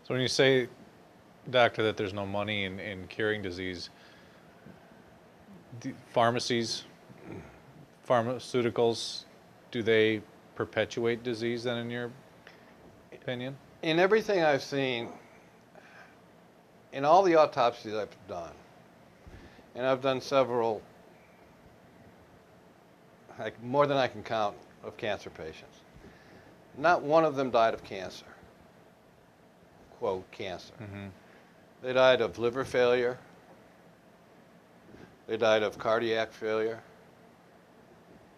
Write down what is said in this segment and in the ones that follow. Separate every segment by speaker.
Speaker 1: So when you say, doctor, that there's no money in curing disease, pharmacies, pharmaceuticals, do they perpetuate disease then, in your opinion?
Speaker 2: In everything I've seen, in all the autopsies I've done, and I've done several, like more than I can count, of cancer patients, not one of them died of cancer. Quote, cancer.
Speaker 1: Mm-hmm.
Speaker 2: They died of liver failure. They died of cardiac failure,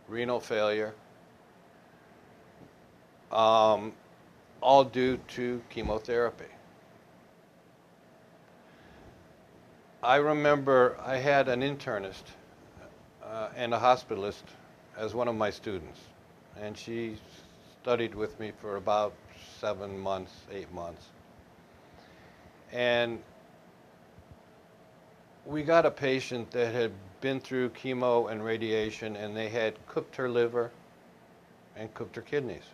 Speaker 2: renal failure, all due to chemotherapy. I remember I had an internist and a hospitalist as one of my students, and she studied with me for about 7 months, 8 months. And we got a patient that had been through chemo and radiation, and they had cooked her liver and cooked her kidneys.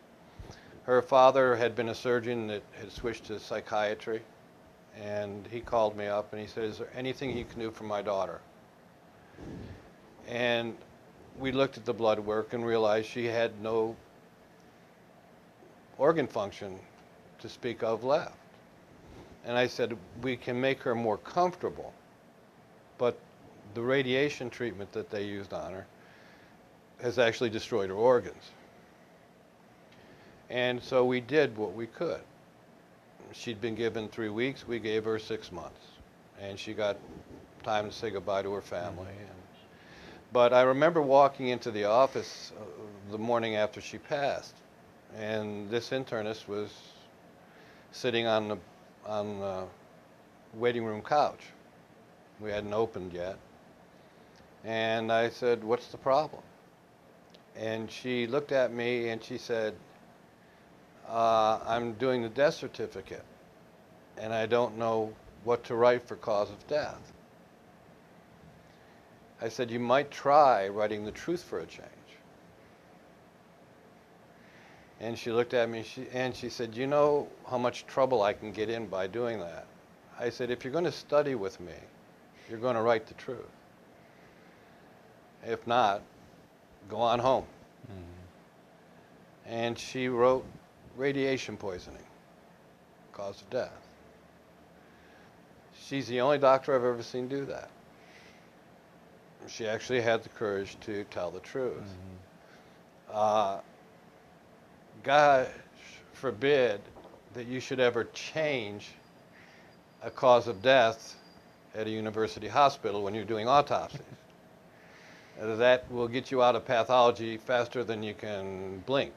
Speaker 2: Her father had been a surgeon that had switched to psychiatry, and he called me up and he said, "Is there anything you can do for my daughter?" And we looked at the blood work and realized she had no organ function to speak of left. And I said, "We can make her more comfortable, but the radiation treatment that they used on her has actually destroyed her organs." And so we did what we could. She'd been given 3 weeks, we gave her 6 months. And she got time to say goodbye to her family. But I remember walking into the office the morning after she passed, and this internist was sitting on the waiting room couch. We hadn't opened yet. And I said, "What's the problem?" And she looked at me and she said, "I'm doing the death certificate, and I don't know what to write for cause of death." I said, "You might try writing the truth for a change." And she looked at me and she said, "You know how much trouble I can get in by doing that?" I said, "If you're going to study with me, you're going to write the truth. If not, go on home." Mm-hmm. And she wrote radiation poisoning, cause of death. She's the only doctor I've ever seen do that. She actually had the courage to tell the truth. Mm-hmm. God forbid that you should ever change a cause of death at a university hospital when you're doing autopsies. That will get you out of pathology faster than you can blink.